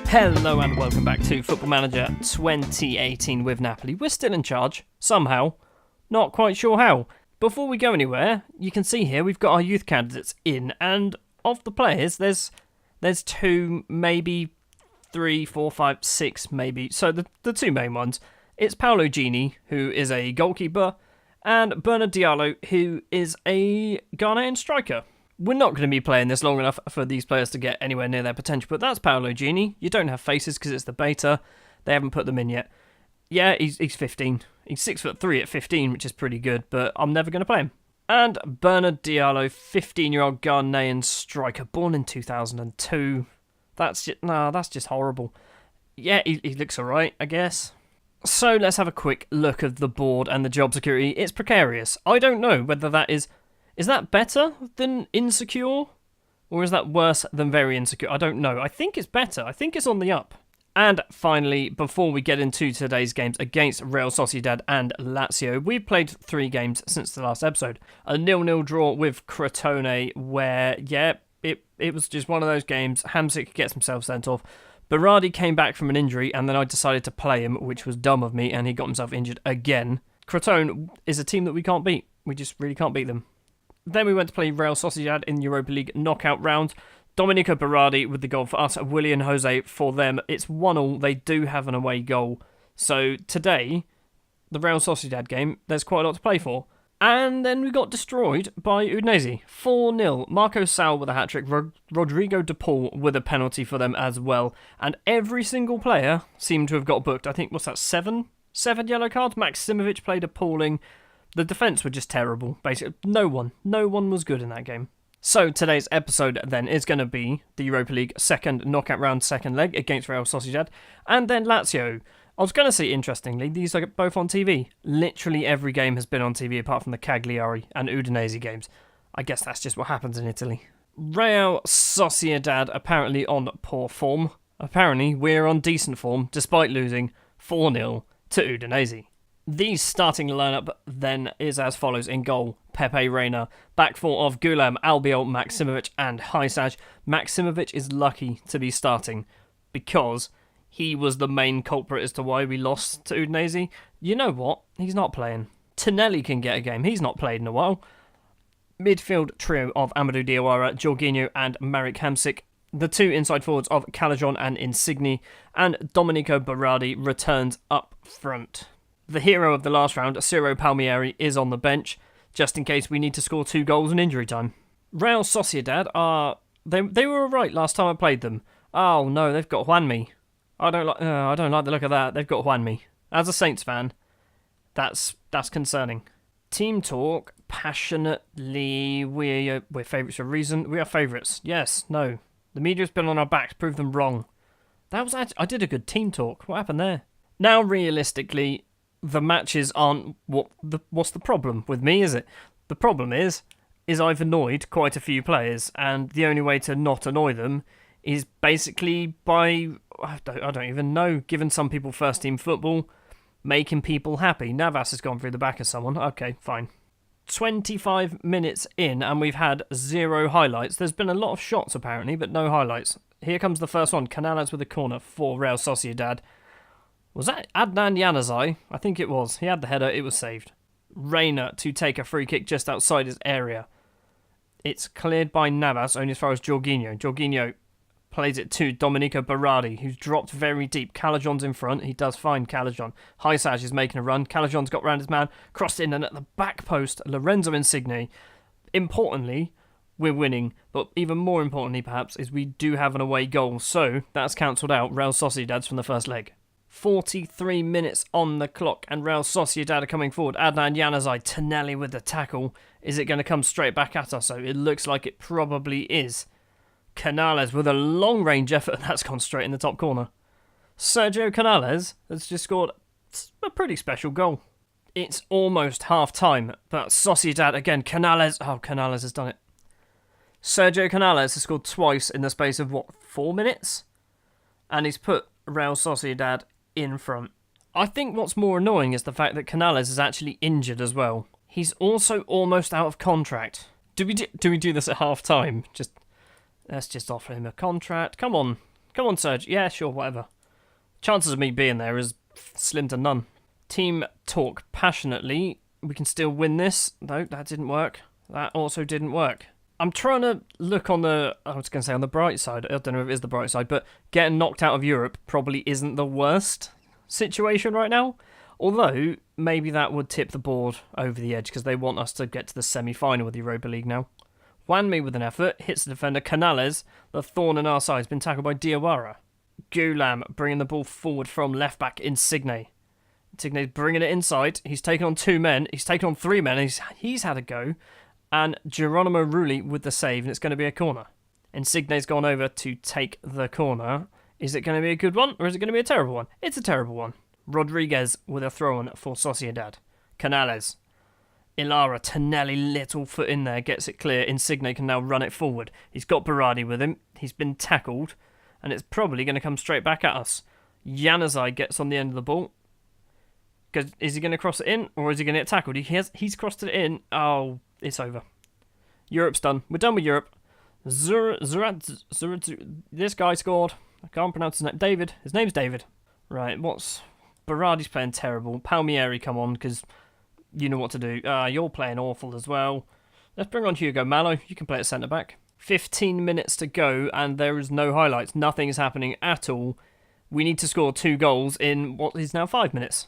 Hello and welcome back to Football Manager 2018 with Napoli. We're still in charge, somehow. Not quite sure how. Before we go anywhere, you can see here we've got our youth candidates in, and of the players, there's 2, maybe 3, 4, 5, 6 maybe. So the 2 main ones, it's Paolo Gini, who is a goalkeeper, and Bernard Diallo, who is a Ghanaian striker. We're not going to be playing this long enough for these players to get anywhere near their potential, but that's Paolo Gini. You don't have faces because it's the beta. They haven't put them in yet. Yeah, he's 15. He's 6'3" at 15, which is pretty good, but I'm never going to play him. And Bernard Diallo, 15-year-old Ghanaian striker, born in 2002. That's just horrible. Yeah, he looks alright, I guess. So let's have a quick look at the board and the job security. It's precarious. I don't know whether that is that better than insecure? Or is that worse than very insecure? I don't know. I think it's better. I think it's on the up. And finally, before we get into today's games against Real Sociedad and Lazio, we've played 3 games since the last episode. A 0-0 draw with Crotone where, it was just one of those games. Hamsik gets himself sent off. Berardi came back from an injury and then I decided to play him, which was dumb of me, and he got himself injured again. Crotone is a team that we can't beat. We just really can't beat them. Then we went to play Real Sociedad in Europa League knockout round. Domenico Berardi with the goal for us, Willian Jose for them. It's 1-1. They do have an away goal. So today, the Real Sociedad game, there's quite a lot to play for. And then we got destroyed by Udinese. 4-0. Marco Sal with a hat-trick. Rodrigo De Paul with a penalty for them as well. And every single player seemed to have got booked. I think, what's that, 7? 7 yellow cards? Maksimovic played appalling. The defence were just terrible, basically. No one was good in that game. So today's episode then is going to be the Europa League second knockout round second leg against Real Sociedad, and then Lazio. I was going to say, interestingly, these are both on TV. Literally every game has been on TV apart from the Cagliari and Udinese games. I guess that's just what happens in Italy. Real Sociedad apparently on poor form. Apparently we're on decent form despite losing 4-0 to Udinese. The starting lineup then is as follows. In goal, Pepe Reina. Back four of Gulam, Albiol, Maksimovic and Hysaj. Maksimovic is lucky to be starting because he was the main culprit as to why we lost to Udinese. You know what? He's not playing. Tonelli can get a game. He's not played in a while. Midfield trio of Amadou Diawara, Jorginho and Marek Hamsik. The 2 inside forwards of Calajon and Insigne. And Domenico Berardi returns up front. The hero of the last round, Ciro Palmieri, is on the bench, just in case we need to score 2 goals in injury time. Real Sociedad are... They were alright last time I played them. Oh no, they've got Juanmi. I don't like the look of that. They've got Juanmi. As a Saints fan, that's concerning. Team talk, passionately, we're favourites for a reason. We are favourites. Yes, no. The media's been on our backs, prove them wrong. That was I did a good team talk. What happened there? Now, realistically, the matches aren't what's the problem with me, is it? The problem is I've annoyed quite a few players, and the only way to not annoy them is basically by, I don't even know, giving some people first team football, making people happy. Navas has gone through the back of someone. Okay, fine. 25 minutes in, and we've had 0 highlights. There's been a lot of shots, apparently, but no highlights. Here comes the first one. Canales with a corner for Real Sociedad. Was that Adnan Januzaj? I think it was. He had the header. It was saved. Reina to take a free kick just outside his area. It's cleared by Navas, only as far as Jorginho. Jorginho plays it to Domenico Berardi, who's dropped very deep. Calajon's in front. He does find Calajon. Hysaj is making a run. Calajon's got round his man, crossed in, and at the back post, Lorenzo Insigne. Importantly, we're winning, but even more importantly, perhaps, is we do have an away goal. So that's cancelled out Real Sociedad's from the first leg. 43 minutes on the clock, and Real Sociedad are coming forward. Adnan Januzaj, Tonelli with the tackle. Is it going to come straight back at us? So it looks like it probably is. Canales with a long-range effort. That's gone straight in the top corner. Sergio Canales has just scored a pretty special goal. It's almost half-time, but Sociedad again. Canales has done it. Sergio Canales has scored twice in the space of, 4 minutes? And he's put Real Sociedad in front. I think what's more annoying is the fact that Canales is actually injured as well. He's also almost out of contract. Do we do this at half time? Let's just offer him a contract. Come on, Serge. Yeah, sure, whatever. Chances of me being there is slim to none. Team talk passionately. We can still win this. No, that didn't work. That also didn't work. I'm trying to look on the bright side. I don't know if it is the bright side, but getting knocked out of Europe probably isn't the worst situation right now. Although, maybe that would tip the board over the edge because they want us to get to the semi-final with the Europa League now. Wanmi with an effort, hits the defender. Canales, the thorn in our side, has been tackled by Diawara. Gulam bringing the ball forward from left-back Insigne. Insigne's bringing it inside. He's taken on 2 men. He's taken on 3 men. He's had a go. And Geronimo Rulli with the save, and it's going to be a corner. Insigne's gone over to take the corner. Is it going to be a good one, or is it going to be a terrible one? It's a terrible one. Rodriguez with a throw-on for Sociedad. Canales. Ilara, Tonelli, little foot in there, gets it clear. Insigne can now run it forward. He's got Berardi with him. He's been tackled, and it's probably going to come straight back at us. Januzaj gets on the end of the ball. Is he going to cross it in, or is he going to get tackled? He's crossed it in. Oh, it's over. Europe's done. We're done with Europe. This guy scored. I can't pronounce his name. David. His name's David. Right, Berardi's playing terrible. Palmieri, come on, because you know what to do. You're playing awful as well. Let's bring on Hugo Mallow. You can play at centre-back. 15 minutes to go, and there is no highlights. Nothing is happening at all. We need to score 2 goals in what is now 5 minutes.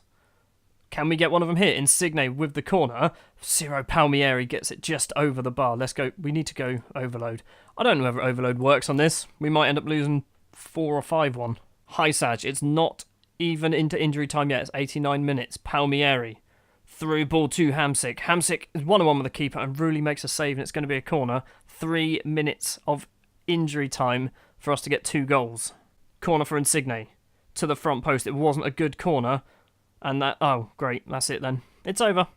Can we get one of them here? Insigne with the corner. Ciro Palmieri gets it just over the bar. Let's go. We need to go overload. I don't know whether overload works on this. We might end up losing 4 or 5-1. Hysaj, it's not even into injury time yet. It's 89 minutes. Palmieri. Through ball to Hamsik. Hamsik is 1-on-1 with the keeper and Rulli makes a save and it's going to be a corner. 3 minutes of injury time for us to get 2 goals. Corner for Insigne. To the front post. It wasn't a good corner. And that... Oh, great. That's it then. It's over.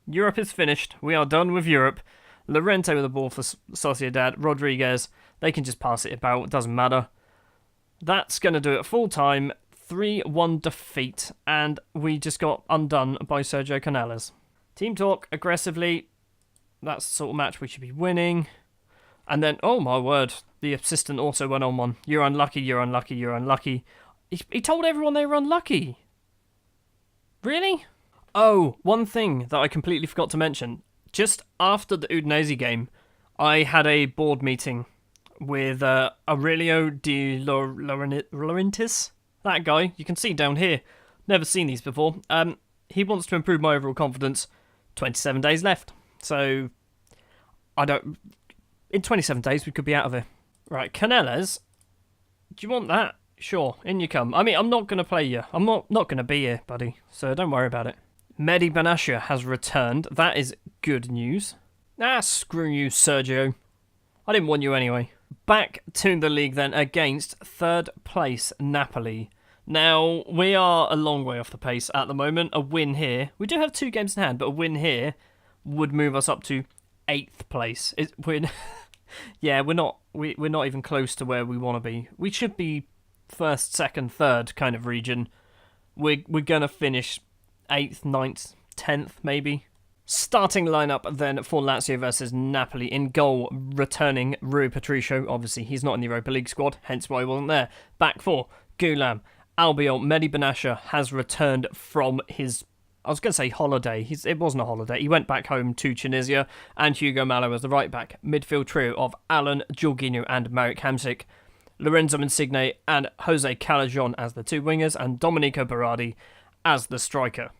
Europe is finished. We are done with Europe. Llorente with the ball for Sociedad. Rodriguez. They can just pass it about. It doesn't matter. That's going to do it full time. 3-1 defeat. And we just got undone by Sergio Canales. Team talk aggressively. That's the sort of match we should be winning. And then, oh my word, the assistant also went on one. You're unlucky, you're unlucky, you're unlucky. He told everyone they were unlucky. Really? Oh, one thing that I completely forgot to mention. Just after the Udinese game, I had a board meeting with Aurelio De Laurentiis. That guy, you can see down here. Never seen these before. He wants to improve my overall confidence. 27 days left. So, in 27 days, we could be out of here. Right, Canales. Do you want that? Sure, in you come. I mean, I'm not going to play you. I'm not going to be here, buddy. So don't worry about it. Mehdi Benassia has returned. That is good news. Screw you, Sergio. I didn't want you anyway. Back to the league then against 3rd place Napoli. Now, we are a long way off the pace at the moment. A win here. We do have 2 games in hand, but a win here would move us up to 8th place. We're not even close to where we want to be. We should be 1st, 2nd, 3rd kind of region. We're going to finish 8th, 9th, 10th maybe. Starting lineup then for Lazio versus Napoli. In goal, returning Rui Patricio. Obviously, he's not in the Europa League squad, hence why he wasn't there. Back 4, Gulam. Albiol, Mehdi Benassia has returned from his... I was going to say holiday. It wasn't a holiday. He went back home to Tunisia. And Hugo Mallow as the right back. Midfield trio of Alan, Jorginho and Marek Hamsik. Lorenzo Insigne and Jose Calajon as the 2 wingers, and Domenico Berardi as the striker.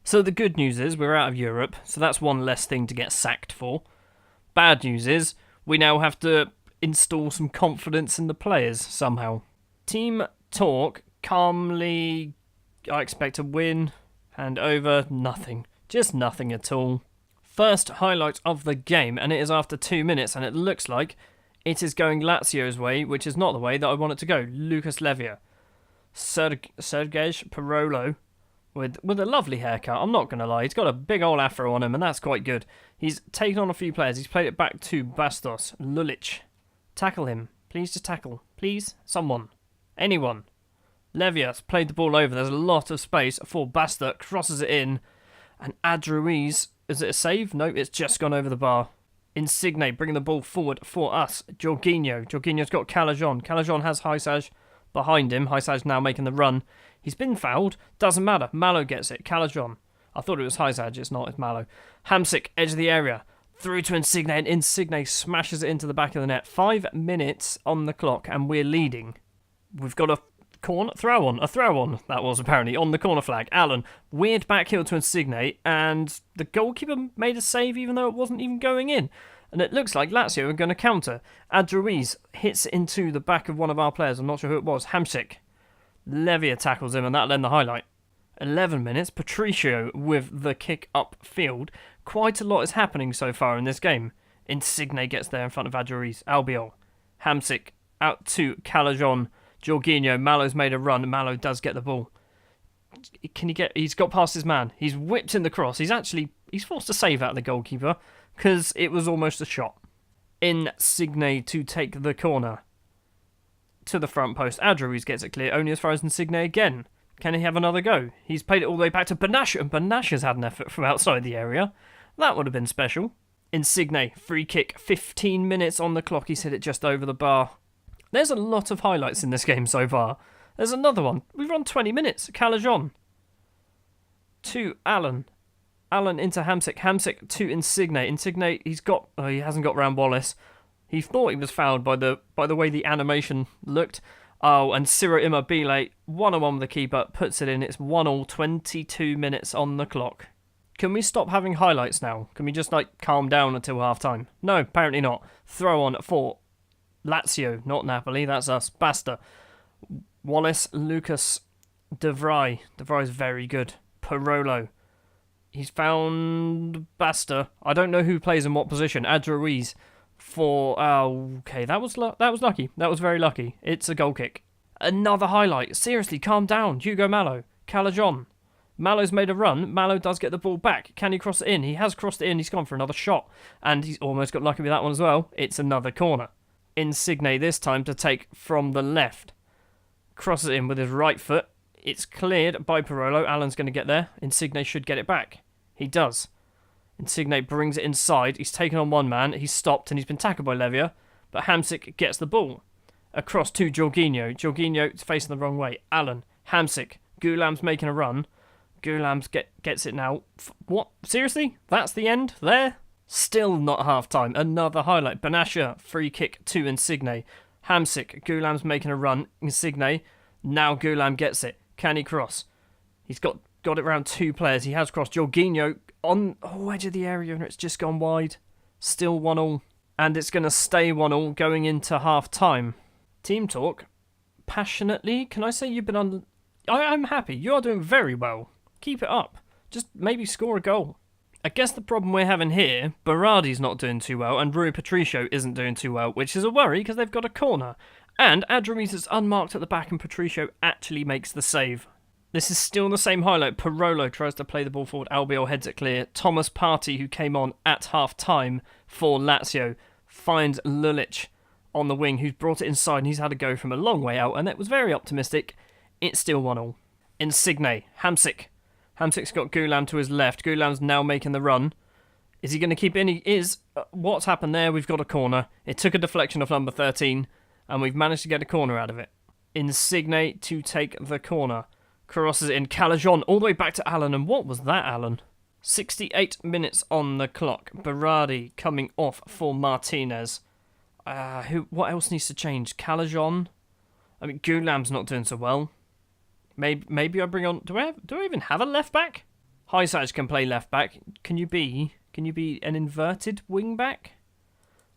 So the good news is we're out of Europe, so that's one less thing to get sacked for. Bad news is we now have to install some confidence in the players somehow. Team talk, calmly, I expect a win, hand over, nothing. Just nothing at all. First highlight of the game, and it is after 2 minutes, and it looks like it is going Lazio's way, which is not the way that I want it to go. Lucas Levia. Sergej Parolo with a lovely haircut. I'm not going to lie. He's got a big old afro on him, and that's quite good. He's taken on a few players. He's played it back to Bastos. Lulic. Tackle him. Please just tackle. Please. Someone. Anyone. Levias played the ball over. There's a lot of space for Basta. Crosses it in. And Adruiz, is it a save? No, it's just gone over the bar. Insigne bringing the ball forward for us. Jorginho's got Calajon. Calajon has Haisaj behind him. Haisaj now making the run. He's been fouled. Doesn't matter. Malo gets it. Calajon. I thought it was Haisaj. It's not. It's Malo. Hamsik, edge of the area. Through to Insigne. And Insigne smashes it into the back of the net. 5 minutes on the clock and we're leading. We've got a throw on, that was apparently, on the corner flag. Allen, weird backheel to Insigne, and the goalkeeper made a save even though it wasn't even going in. And it looks like Lazio are going to counter. Adruiz hits into the back of one of our players, I'm not sure who it was, Hamsik. Levia tackles him, and that'll end the highlight. 11 minutes, Patricio with the kick upfield. Quite a lot is happening so far in this game. Insigne gets there in front of Adruiz. Albiol, Hamsik, out to Calajon. Jorginho, Malo's made a run. Malo does get the ball. He's got past his man. He's whipped in the cross. He's forced to save out the goalkeeper because it was almost a shot. Insigne to take the corner to the front post. Adruiz gets it clear, only as far as Insigne again. Can he have another go? He's played it all the way back to Benasha, and Benasha's had an effort from outside the area. That would have been special. Insigne, free kick, 15 minutes on the clock. He's hit it just over the bar. There's a lot of highlights in this game so far. There's another one. We've run 20 minutes. Calajon to Allen. Allen into Hamsik. Hamsik to Insigne. Insigne, he hasn't got round Wallace. He thought he was fouled by the way the animation looked. Oh, and Ciro Immobile, 1-on-1 with the keeper, puts it in. It's 1-1, 22 minutes on the clock. Can we stop having highlights now? Can we just, calm down until half-time? No, apparently not. Throw on for Lazio, not Napoli, that's us. Basta. Wallace, Lucas, De Vrij. De Vrij is very good. Parolo. He's found Basta. I don't know who plays in what position. Adruiz for... okay, that was lucky. That was very lucky. It's a goal kick. Another highlight. Seriously, calm down. Hugo Malo. Calajon. Malo's made a run. Malo does get the ball back. Can he cross it in? He has crossed it in. He's gone for another shot. And he's almost got lucky with that one as well. It's another corner. Insigne this time to take from the left. Crosses it in with his right foot. It's cleared by Parolo. Allen's going to get there. Insigne should get it back. He does. Insigne brings it inside. He's taken on one man. He's stopped and he's been tackled by Levia. But Hamsik gets the ball. Across to Jorginho. Jorginho facing the wrong way. Allen. Hamsik. Goulam's making a run. Goulam's gets it now. What? Seriously? That's the end? There? Still not half-time. Another highlight. Benasha, free kick to Insigne. Hamsik, Goulam's making a run. Insigne, now Goulam gets it. Can he cross? He's got it around two players. He has crossed. Jorginho on edge of the area, and it's just gone wide. Still 1-1. And it's going to stay 1-1 going into half-time. Team talk. Passionately, can I say you've been on... I'm happy. You are doing very well. Keep it up. Just maybe score a goal. I guess the problem we're having here, Berardi's not doing too well and Rui Patricio isn't doing too well, which is a worry because they've got a corner. And Adruiz is unmarked at the back and Patricio actually makes the save. This is still the same highlight. Parolo tries to play the ball forward. Albiol heads it clear. Thomas Partey, who came on at half-time for Lazio, finds Lulic on the wing, who's brought it inside and he's had a go from a long way out, and it was very optimistic. It's still 1-1. Insigne, Hamsik. Hamsik's got Goulam to his left. Goulam's now making the run. Is he going to keep in? He is. What's happened there? We've got a corner. It took a deflection of number 13, and we've managed to get a corner out of it. Insigne to take the corner. Crosses it in. Calajon all the way back to Allen, and what was that, Allen? 68 minutes on the clock. Berardi coming off for Martinez. What else needs to change? Calajon? I mean, Goulam's not doing so well. Maybe I bring on... Do I even have a left back? Haisaj can play left back. Can you be an inverted wing back?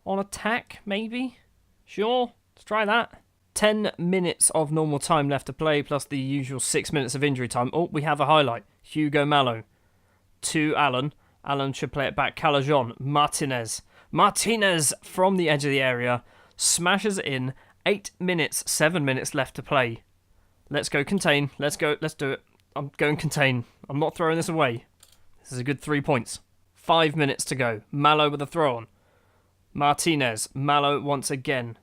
On attack, maybe? Sure, let's try that. 10 minutes of normal time left to play, plus the usual 6 minutes of injury time. Oh, we have a highlight. Hugo Malo to Allen. Allen should play it back. Calajon. Martinez. Martinez from the edge of the area. Smashes it in. 8 minutes, 7 minutes left to play. Let's go contain. Let's do it. I'm going contain. I'm not throwing this away. This is a good 3 points. 5 minutes to go. Malo with a throw on. Martinez. Malo once again.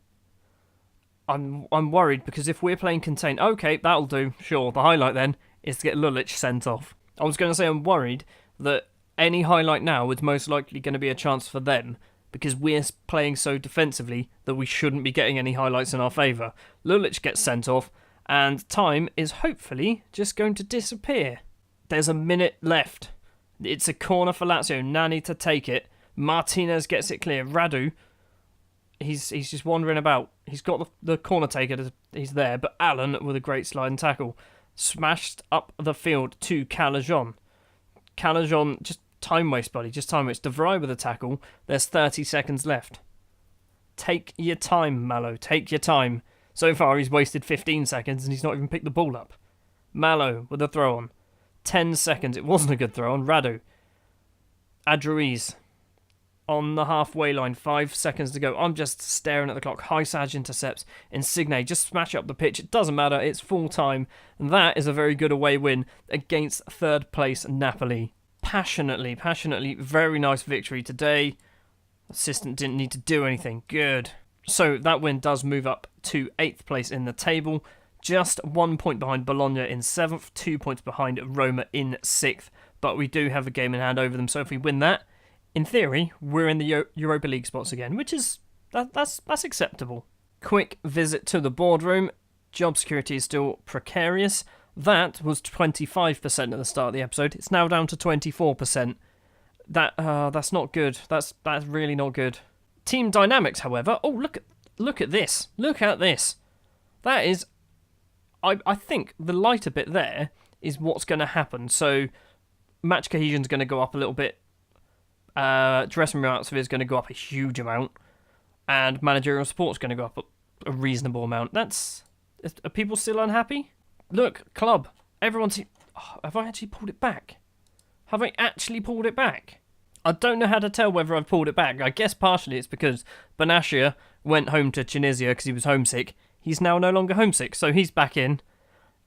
I'm worried because if we're playing contain, okay, that'll do. Sure, the highlight then is to get Lulic sent off. I was going to say I'm worried that any highlight now is most likely going to be a chance for them because we're playing so defensively that we shouldn't be getting any highlights in our favour. Lulic gets sent off and time is hopefully just going to disappear. There's a minute left. It's a corner for Lazio. Nani to take it. Martinez gets it clear. Radu, he's just wandering about. He's got the corner taker. He's there. But Allen with a great sliding tackle. Smashed up the field to Calajon. Calajon, just time waste, buddy. Just time waste. De Vrij with a tackle. There's 30 seconds left. Take your time, Malo. Take your time. So far, he's wasted 15 seconds and he's not even picked the ball up. Malo with a throw on. 10 seconds. It wasn't a good throw on. Radu. Adruiz on the halfway line. 5 seconds to go. I'm just staring at the clock. Hysaj intercepts. Insigne just smash up the pitch. It doesn't matter. It's full time. And that is a very good away win against third place Napoli. Passionately. Very nice victory today. Assistant didn't need to do anything. Good. So that win does move up to 8th place in the table. Just 1 point behind Bologna in 7th, 2 points behind Roma in 6th. But we do have a game in hand over them, so if we win that, in theory, we're in the Europa League spots again, which is that's acceptable. Quick visit to the boardroom. Job security is still precarious. That was 25% at the start of the episode. It's now down to 24%. That's not good. That's really not good. Team dynamics, however. Oh, look at this. Look at this. That is, I think the lighter bit there is what's going to happen. So match cohesion's going to go up a little bit. Dressing room atmosphere is going to go up a huge amount, and managerial support's going to go up a reasonable amount. Are people still unhappy? Look, club. Everyone's. Oh, have I actually pulled it back? Have I actually pulled it back? I don't know how to tell whether I've pulled it back. I guess partially it's because Benashir went home to Tunisia because he was homesick. He's now no longer homesick, so he's back in,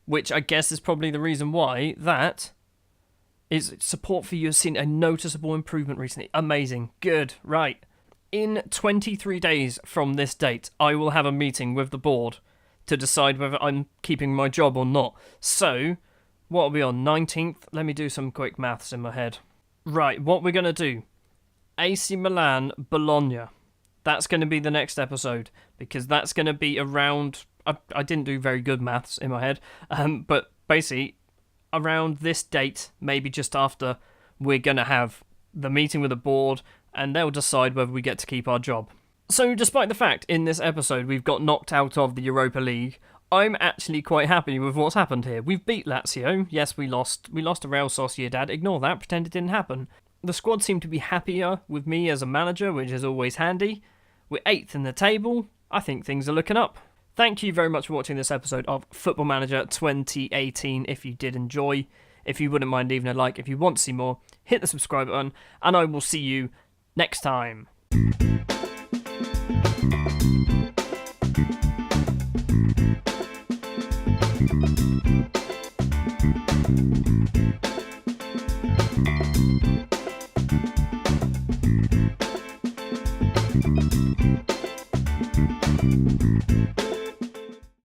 which I guess is probably the reason why that is support for you has seen a noticeable improvement recently. Amazing. Good. Right. In 23 days from this date, I will have a meeting with the board to decide whether I'm keeping my job or not. So, what are we on? 19th? Let me do some quick maths in my head. Right, what we're going to do. AC Milan, Bologna. That's going to be the next episode, because that's going to be around... I didn't do very good maths in my head, but basically, around this date, maybe just after, we're going to have the meeting with the board, and they'll decide whether we get to keep our job. So, despite the fact in this episode we've got knocked out of the Europa League, I'm actually quite happy with what's happened here. We've beat Lazio. Yes, we lost. We lost to Real Sociedad. Ignore that. Pretend it didn't happen. The squad seemed to be happier with me as a manager, which is always handy. We're 8th in the table. I think things are looking up. Thank you very much for watching this episode of Football Manager 2018. If you did enjoy, if you wouldn't mind leaving a like, if you want to see more, hit the subscribe button, and I will see you next time.